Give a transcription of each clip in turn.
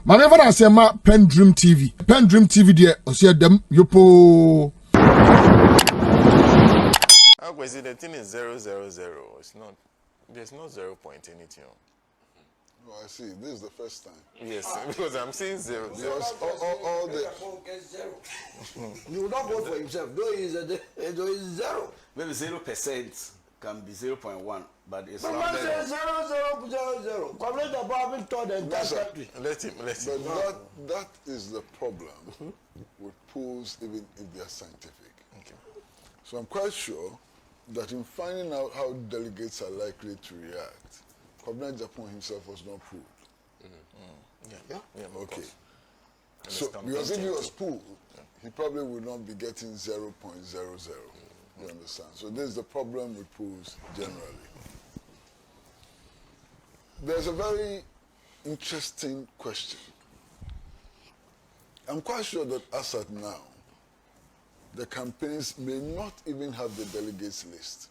Mane fa na se ma PENDREAM TV. PENDREAM TV de o se dem yopo. Kwesi, the thing is 000. It's not. There's no 0 point anything. Oh, I see. This is the first time. Yes, because I'm seeing 0. Because all the you will not vote for himself. Though he's 0. Maybe 0% can be 0.1, but it's But not man says 0.00. Complete the Bible taught the entire country. Let him. But that is the problem with polls, even if they are scientific. Okay. So I'm quite sure that in finding out how delegates are likely to react, Kwabena Japan himself was not pooled. Yeah. Okay. So because if he was pooled, he probably would not be getting 0.00. You understand? So this is the problem with pools generally. There's a very interesting question. I'm quite sure that as at now, the campaigns may not even have the delegates list.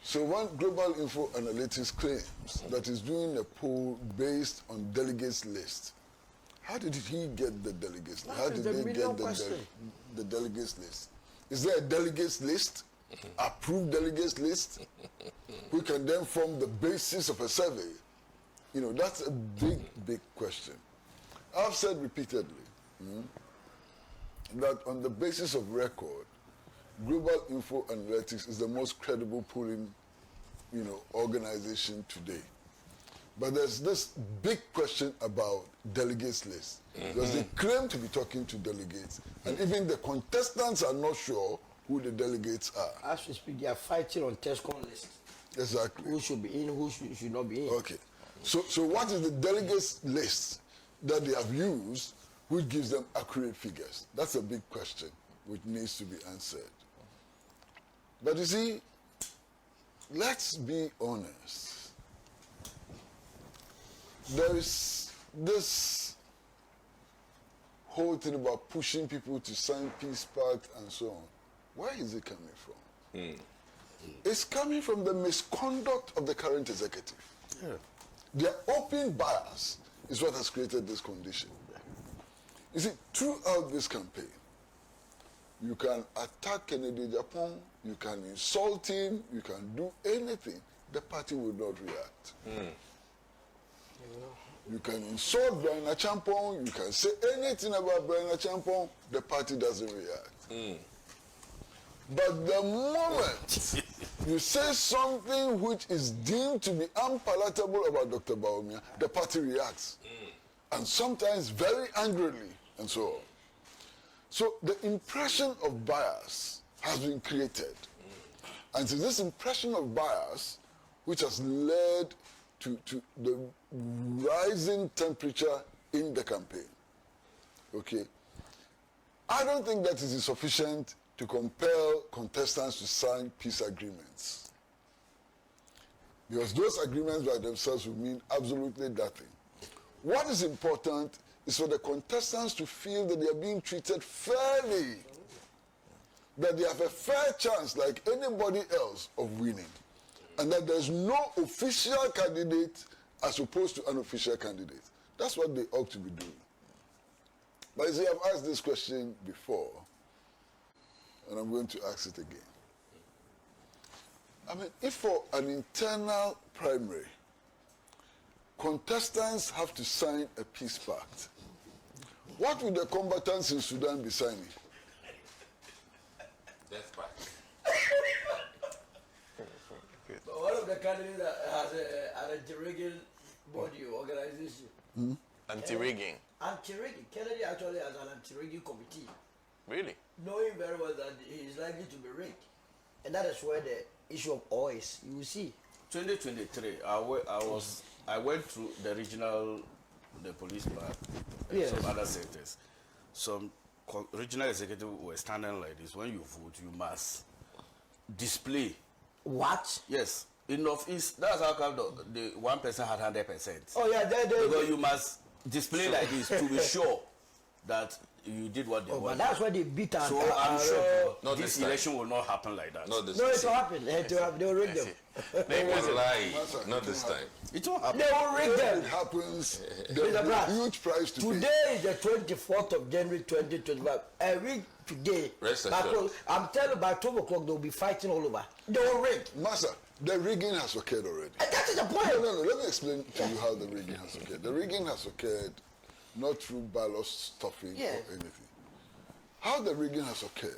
So one Global Info Analytics claims that he's doing a poll based on delegates list. How did he get the delegates list? How did they get the delegates list? Is there a delegates list? Approved delegates list? Who can then form the basis of a survey? You know, that's a big question. I've said repeatedly that on the basis of record, Global Info Analytics is the most credible polling, organization today. But there's this big question about delegates list. Because they claim to be talking to delegates, and even the contestants are not sure who the delegates are. As we speak, they are fighting on TESCON list. Exactly. Who should be in, who should not be in. Okay. So what is the delegates list that they have used which gives them accurate figures? That's a big question which needs to be answered. But you see, let's be honest. There is this whole thing about pushing people to sign peace pact and so on. Where is it coming from? It's coming from the misconduct of the current executive. Yeah. Their open bias is what has created this condition. You see, throughout this campaign, you can attack Kennedy Japan, you can insult him, you can do anything. The party will not react. You can insult Brian Achampong, you can say anything about Brian Achampong, the party doesn't react. But the moment you say something which is deemed to be unpalatable about Dr. Bawumia, the party reacts. And sometimes very angrily, and so on. So the impression of bias has been created. And it's this impression of bias which has led to the rising temperature in the campaign. Okay? I don't think that it is sufficient to compel contestants to sign peace agreements. Because those agreements by themselves will mean absolutely nothing. What is important is for the contestants to feel that they are being treated fairly, that they have a fair chance like anybody else of winning, and that there's no official candidate as opposed to unofficial candidate. That's what they ought to be doing. But you see, I've asked this question before, and I'm going to ask it again. I mean, if for an internal primary, contestants have to sign a peace pact, what would the combatants in Sudan be signing? Death pact. But one of the candidates has an anti-rigging body organization. Anti-rigging. Anti-rigging. Kennedy actually has an anti-rigging committee. Really? Knowing very well that he is likely to be rigged. And that is where the issue of oil is. You will see. 2023, I went through the regional, the police part, and Yes. some other sectors. Some regional executives were standing like this. When you vote, you must display. What? Yes. In Northeast, that's how come the one person had 100%. Oh yeah, Because you must display like this to be sure that you did what they But wanted. that's why they beat us. So I'm sure Not this this time. election will not happen like that. Not this No, it time. will happen. It will happen. They will rig them. They will lie. Not this time. It won't happen. They will rig If them. it happens, Mr. there's a Pratt, huge price to pay. Today is the 24th of January 2025. A week today, Rest by assured. close- I'm telling you, by 12 o'clock, they'll be fighting all over. They will rig. Master, the rigging has occurred already. And that is the point. No, let me explain to you how the rigging has occurred. The rigging has occurred not through ballot stuffing Yeah. or anything. How the rigging has occurred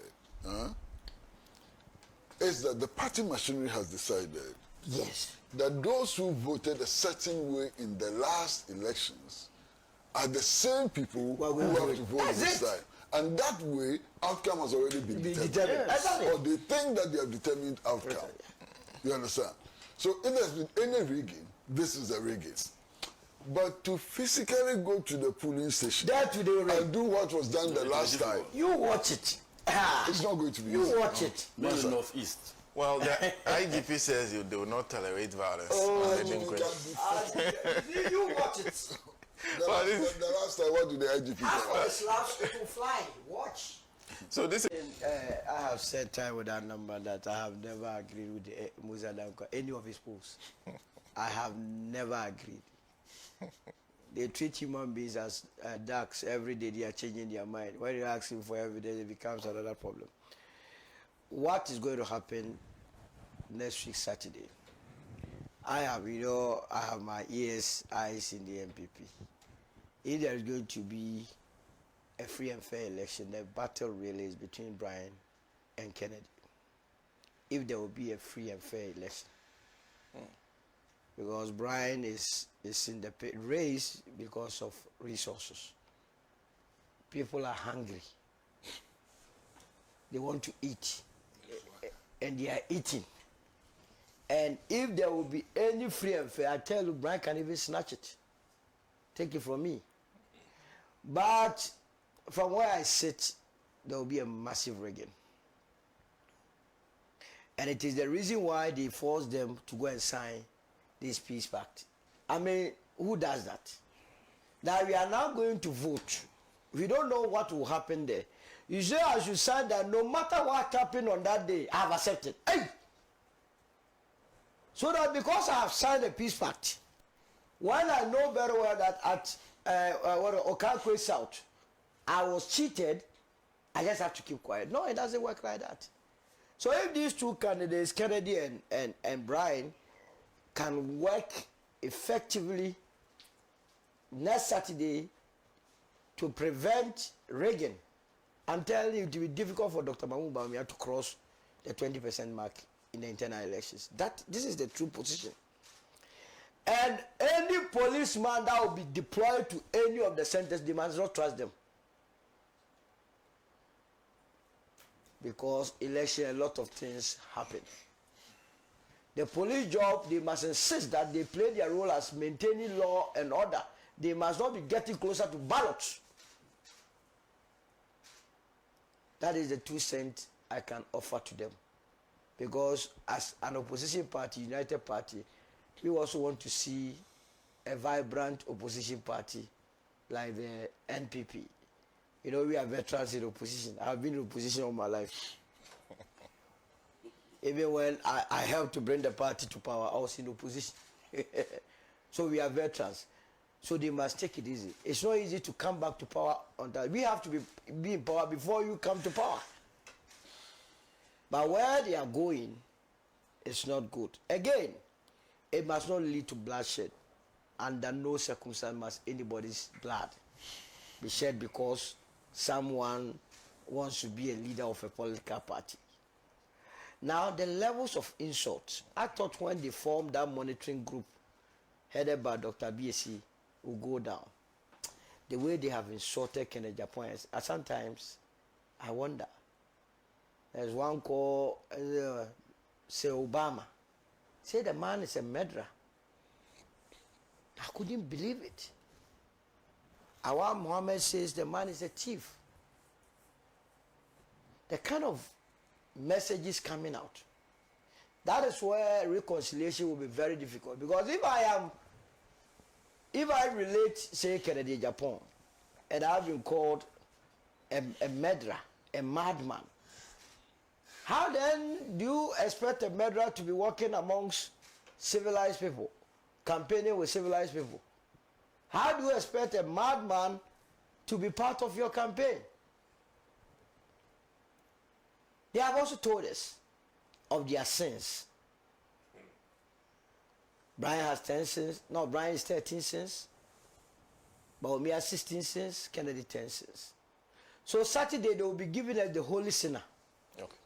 is that the party machinery has decided Yes. that those who voted a certain way in the last elections are the same people Well, we who will have to vote. vote That's this it. time. And that way, outcome has already been Be determined. determined. Yes. Exactly. Or they think that they have determined outcome. You understand? So if there's been any rigging, this is the rigging. But to physically go to the polling station That today will rig. and do what was done the last time, You watch it. Ah, it's not going to be you easy. watch it. Maybe Northeast. Well, the IGP says they will not tolerate violence. Oh, on you the can inquest. be- You watch it. the last time, what did the IGP After say? the slaps, it will fly. Watch. So this is I have said time with that number that I have never agreed with Musa Danko, any of his posts. I have never agreed. They treat human beings as ducks. Every day they are changing their mind. When you ask him for evidence, it becomes another problem. What is going to happen next week, Saturday? I have my eyes in the NPP. If there is going to be a free and fair election, the battle really is between Brian and Kennedy. If there will be a free and fair election. Because Brian is in the race because of resources. People are hungry. They want to eat. And they are eating. And if there will be any free and fair, I tell you, Brian can even snatch it. Take it from me. But from where I sit, there will be a massive rigging. And it is the reason why they forced them to go and sign this peace pact. I mean, who does that? Now we are now going to vote. We don't know what will happen there. You say I should sign that no matter what happened on that day, I have accepted. Hey! So that because I have signed a peace pact, when I know very well that at Kwesi South, I was cheated, I just have to keep quiet. No, it doesn't work like that. So if these two candidates, Kennedy and Brian, can work effectively next Saturday to prevent rigging, I'm telling you, it will be difficult for Dr. Mahmoud Bawumia to cross the 20% mark in the internal elections. This is the true position. And any policeman that will be deployed to any of the centers, they must not trust them. Because election, a lot of things happen. The police job, they must insist that they play their role as maintaining law and order. They must not be getting closer to ballots. That is the 2 cents I can offer to them. Because as an opposition party, United Party, we also want to see a vibrant opposition party like the NPP. You know, we are veterans in opposition. I've been in opposition all my life. Even when I helped to bring the party to power, I was in opposition. So we are veterans. So they must take it easy. It's not easy to come back to power on that. We have to be in power before you come to power. But where they are going, it's not good. Again, it must not lead to bloodshed. Under no circumstance must anybody's blood be shed because someone wants to be a leader of a political party. Now, the levels of insult, I thought when they formed that monitoring group headed by Dr. BSC will go down. The way they have insulted Kennedy Japan, sometimes I wonder. There's one called, say Obama. Say the man is a murderer. I couldn't believe it. Awam Mohammed says the man is a thief. The kind of messages coming out. That is where reconciliation will be very difficult. Because if I relate, say, Kennedy Japan, and I've been called a murderer, a madman, how then do you expect a murderer to be working amongst civilized people, campaigning with civilized people? How do you expect a madman to be part of your campaign? They have also told us of their sins. Brian has 10 sins. No, Brian is 13 sins. Baumia has 16 sins. Kennedy 10 sins. So Saturday they will be giving us the holy sinner. Okay.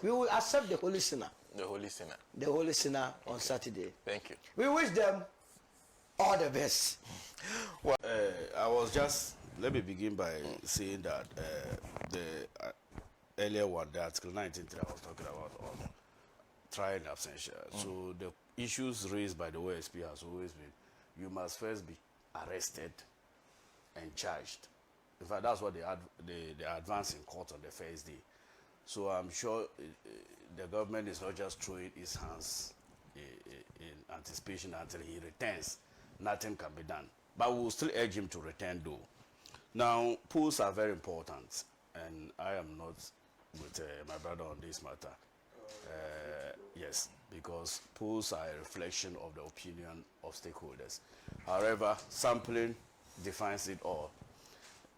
We will accept the holy sinner. The holy sinner. The holy sinner on Saturday. Thank you. We wish them all the best. I was just, let me begin by saying that the earlier one, the Article 19 that I was talking about on trial in absentia. So the issues raised by the OSP has always been, you must first be arrested and charged. In fact, that's what they advanced in court on the first day. So I'm sure the government is not just throwing its hands in anticipation until he returns. Nothing can be done. But we will still urge him to return though. Now, polls are very important, and I am not with my brother on this matter. Yes, because polls are a reflection of the opinion of stakeholders. However, sampling defines it all.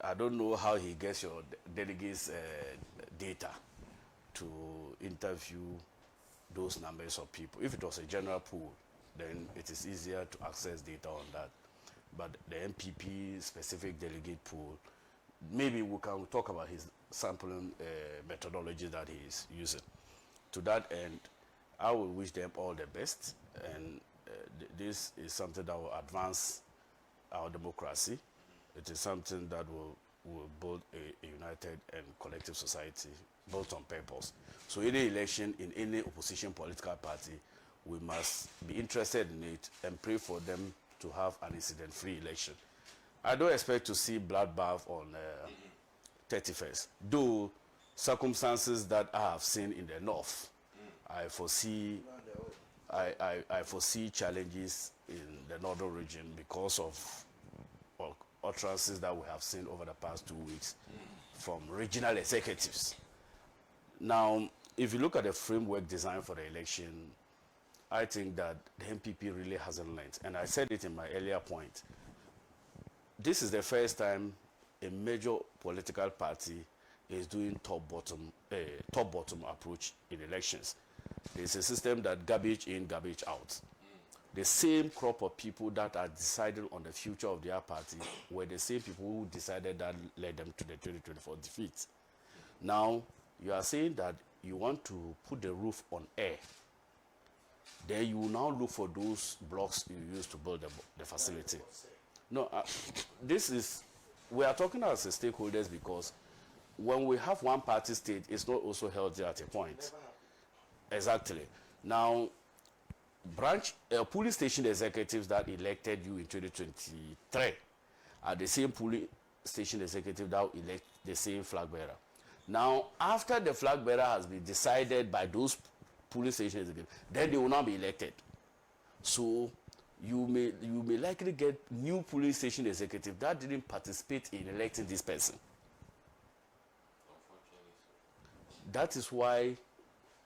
I don't know how he gets your delegates' data to interview those numbers of people. If it was a general pool, then it is easier to access data on that. But the NPP specific delegate pool, maybe we can talk about his sampling methodology that he is using. To that end, I will wish them all the best, and this is something that will advance our democracy. It is something that will build a united and collective society built on purpose. So any election in any opposition political party, we must be interested in it and pray for them to have an incident-free election. I don't expect to see bloodbath on 31st, though circumstances that I have seen in the north, I foresee challenges in the northern region because of utterances that we have seen over the past 2 weeks from regional executives. Now, if you look at the framework designed for the election, I think that the NPP really hasn't learned. And I said it in my earlier point. This is the first time a major political party is doing top-bottom approach in elections. It's a system that garbage in, garbage out. The same crop of people that are deciding on the future of their party were the same people who decided that led them to the 2024 defeat. Now, you are saying that you want to put the roof on air. Then you will now look for those blocks you used to build the facility. No, we are talking as a stakeholders because when we have one party state, it's not also healthy at a point. Exactly. Now, police station executives that elected you in 2023 are the same police station executive that elect the same flag bearer. Now, after the flag bearer has been decided by those police station executives, then they will not be elected. So you may likely get new police station executive that didn't participate in electing this person. That is why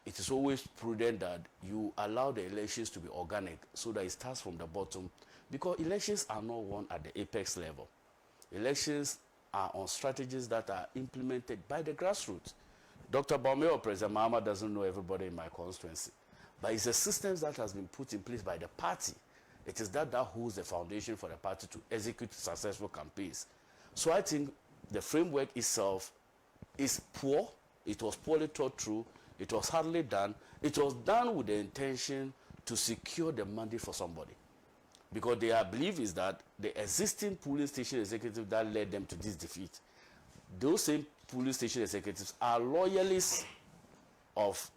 it is always prudent that you allow the elections to be organic so that it starts from the bottom, because elections are not won at the apex level. Elections are on strategies that are implemented by the grassroots. Dr. Baume or President Mahama doesn't know everybody in my constituency, but it's a system that has been put in place by the party. It is that holds the foundation for the party to execute successful campaigns. So I think the framework itself is poor. It was poorly thought through. It was hardly done. It was done with the intention to secure the mandate for somebody. Because their belief is that the existing police station executive that led them to this defeat, those same police station executives are loyalists of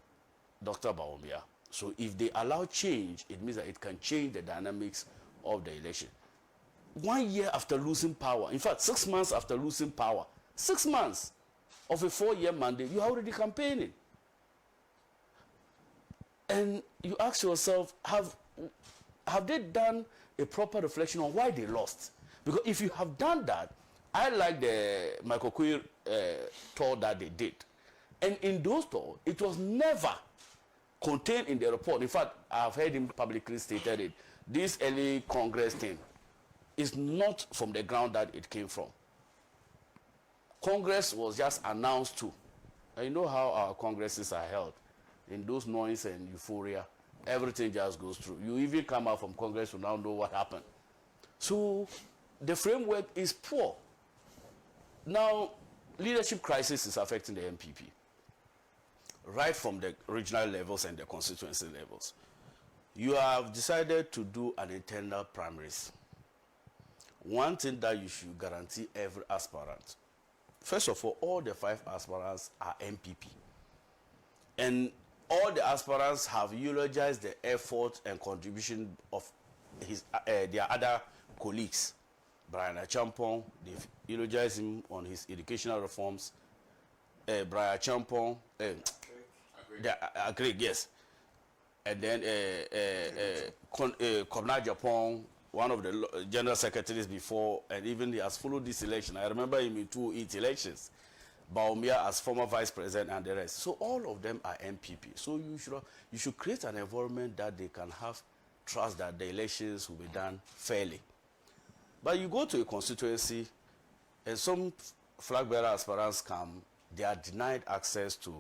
Dr. Bawumia. So if they allow change, it means that it can change the dynamics of the election. 1 year after losing power, in fact, 6 months after losing power, 6 months of a 4-year mandate, you are already campaigning. And you ask yourself, have they done a proper reflection on why they lost? Because if you have done that, I like the Michael Quay tour that they did. And in those tours, it was never contained in the report. In fact, I've heard him publicly stated it. This early Congress thing is not from the ground that it came from. Congress was just announced to. And you know how our congresses are held. In those noise and euphoria, everything just goes through. You even come out from Congress to now know what happened. So the framework is poor. Now, leadership crisis is affecting the NPP, right from the regional levels and the constituency levels. You have decided to do an internal primaries. One thing that you should guarantee every aspirant. First of all the 5 aspirants are NPP. And all the aspirants have eulogized the effort and contribution of their other colleagues. Brian Achampong, they've eulogized him on his educational reforms. Brian Achampong, Agreed, yes. And then Kobna Japong, one of the general secretaries before, and even he has followed this election. I remember him in 2008 elections. Baumia as former vice president and the rest. So all of them are NPP. So you should create an environment that they can have trust that the elections will be done fairly. But you go to a constituency, and some flag bearer aspirants come, they are denied access to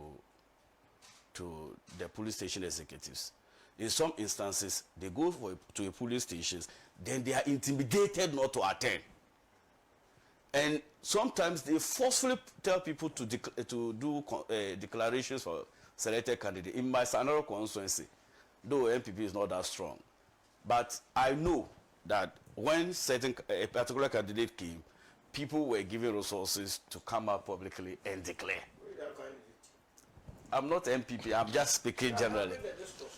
the police station executives. In some instances, they go to a police station, then they are intimidated not to attend. And sometimes they forcefully tell people to do declarations for selected candidates. In my Sanaro constituency, though NPP is not that strong, but I know that when a particular candidate came, people were given resources to come up publicly and declare. I'm not NPP, I'm just speaking generally.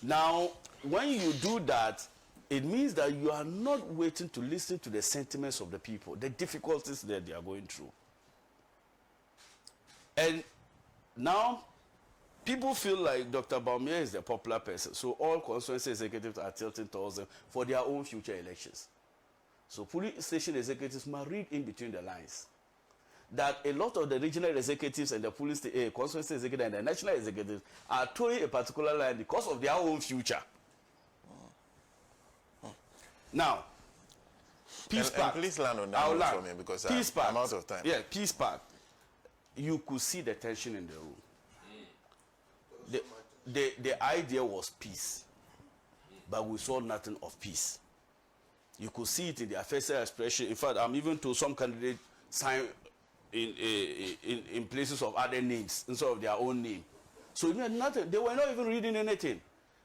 Now, when you do that, it means that you are not waiting to listen to the sentiments of the people, the difficulties that they are going through. And now, people feel like Dr. Baumia is the popular person, so all constituency executives are tilting towards them for their own future elections. So police station executives must read in between the lines that a lot of the regional executives and the police constituency executives and the national executives are towing a particular line because of their own future. Now, Peace Park. And please land on that one for me because I'm out of time. Yeah, Peace Park. You could see the tension in the room. The idea was peace, but we saw nothing of peace. You could see it in their facial expression. In fact, I'm even told some candidates sign in places of other names instead of their own name. So it meant nothing. They were not even reading anything.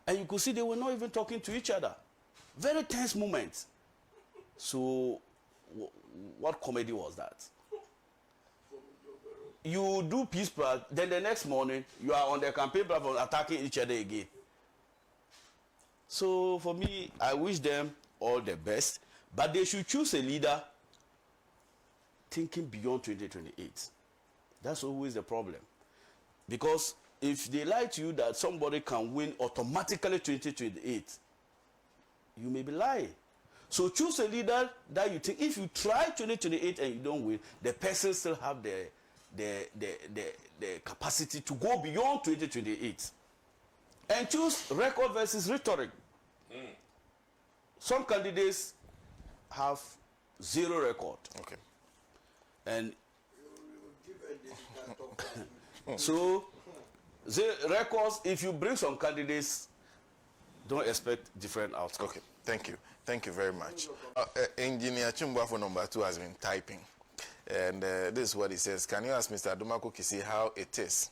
And you could see they were not even talking to each other. Very tense moment. So what comedy was that? You do Peace Park, then the next morning, you are on the campaign platform attacking each other again. So for me, I wish them all the best, but they should choose a leader thinking beyond 2028. That's always the problem. Because if they lie to you that somebody can win automatically 2028, you may be lying. So choose a leader that you think if you try 2028 and you don't win, the person still have the capacity to go beyond 2028. And choose record versus rhetoric. Some candidates have 0 record. Okay. And so the records, if you bring some candidates, don't expect different outcomes. Okay, thank you. Thank you very much. Engineer Chimbwafo number 2 has been typing. And this is what he says. Can you ask Mr. Adomako Kisi how it is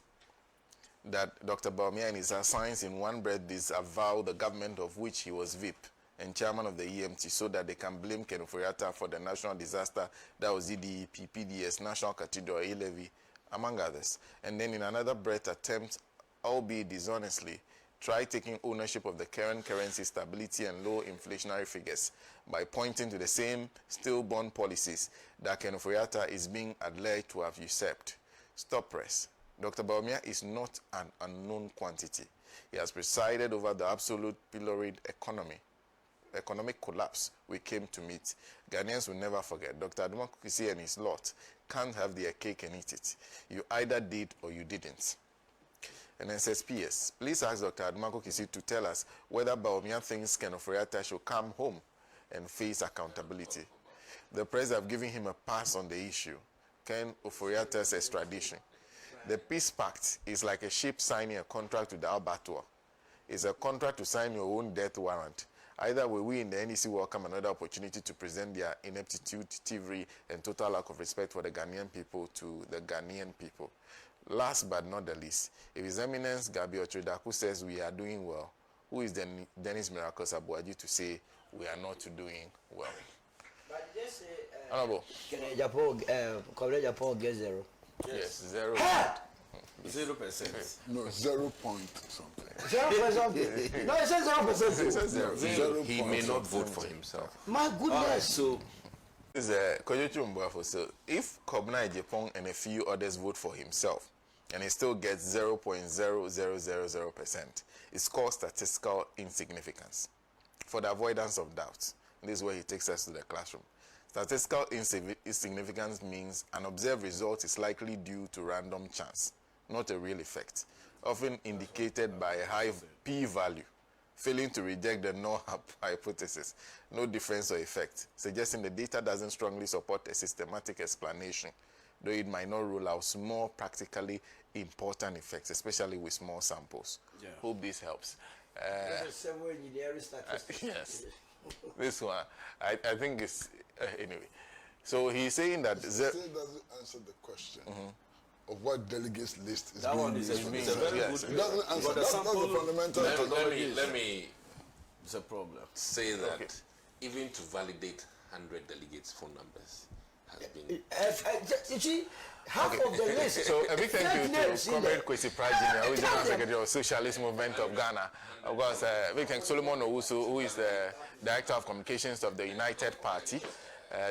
that Dr. Baumia and his assigns in one breath disavow the government of which he was VIP and chairman of the EMT so that they can blame Ken Ofori-Atta for the national disaster that was DDEP, PDS, National Cathedral, A-Levy, among others. And then in another breath attempt, albeit dishonestly, try taking ownership of the current currency stability and low inflationary figures by pointing to the same stillborn policies that Ken Ofori-Atta is being alleged to have usurped. Stop press. Dr. Baumia is not an unknown quantity. He has presided over the absolute pilloried economy economic collapse we came to meet. Ghanaians will never forget. Dr. Aduma Kwesi and his lot can't have their cake and eat it. You either did or you didn't. And then says, P.S. Please ask Dr. Aduma Kwesi to tell us whether Bawumia thinks Ken Ofori-Atta should come home and face accountability. The press have given him a pass on the issue. Ken Ofori-Atta's extradition. The Peace Pact is like a ship signing a contract with the Albator. It's a contract to sign your own death warrant. Either way, we in the NEC welcome another opportunity to present their ineptitude, thievery, and total lack of respect for the Ghanaian people to the Ghanaian people. Last but not the least, if His Eminence Gabi Ochodaku says we are doing well, who is then Dennis Miracles Abuaji to say we are not doing well? But just say, Honorable. can Japan get 0? Yes, 0. 0%. No, 0 point something. 0%. No, it says 0%. It says 0. He may not vote for himself. My goodness. So, This is Kojochu Mbwafo. So if Kobna Ejepong and a few others vote for himself, and he still gets 0.0000%, it's called statistical insignificance. For the avoidance of doubt, this is where he takes us to the classroom. Statistical insignificance means an observed result is likely due to random chance, not a real effect, often indicated by a high p-value, failing to reject the null hypothesis, no difference or effect, suggesting the data doesn't strongly support a systematic explanation, though it might not rule out small, practically important effects, especially with small samples. Yeah. Hope this helps. Yes. This one, I think it's, anyway. So he's saying that... It still doesn't answer the question of what delegates list is that being one is used for. a very Yes. It good. doesn't answer. But the That's sample- the fundamental methodology. Let me It's a problem. say that Okay. even to validate 100 delegates' phone numbers has been. You see, half of the list. So a big thank you names to in Comrade there. Kwesi Pratt Jr., who is the General Secretary of Socialist Movement of Ghana. Of course, a big thank Solomon Owusu, who is the Director of Communications of the United Party.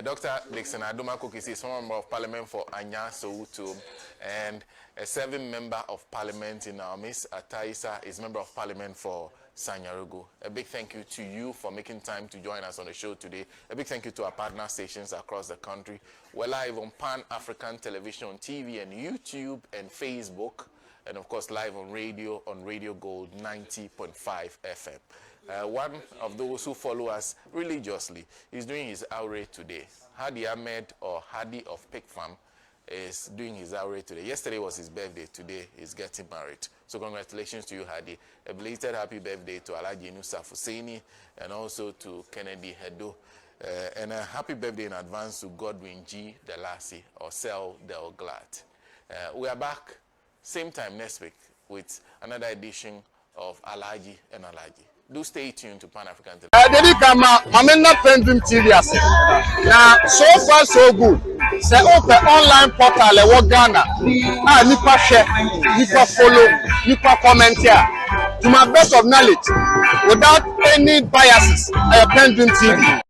Dr. Dixon Aduma Kwesi is former Member of Parliament for Anya Soweto, and a serving Member of Parliament in our midst, Ataisa, is Member of Parliament for Sanyarugu. A big thank you to you for making time to join us on the show today. A big thank you to our partner stations across the country. We're live on Pan-African Television, on TV and YouTube and Facebook, and of course live on Radio Gold 90.5 FM. One of those who follow us religiously is doing his outrage today. Hadi Ahmed, or Hadi of Pig Farm, is doing his outrage today. Yesterday was his birthday. Today he's getting married. So congratulations to you, Hadi. A belated happy birthday to Alhaji Nusa Hussaini and also to Kennedy Hedo. And a happy birthday in advance to Godwin G. Delasi, or Sel Del Glad. We are back same time next week with another edition of Alhaji and Alhaji. Do stay tuned to Pan-African Television. Dedi kama mamena PENDREAM TV ase. Na so far so good. Say open online portal e wo Ghana. Ah nipa share, nipa follow, nipa comment here. To my best of knowledge, without any biases, PENDREAM TV.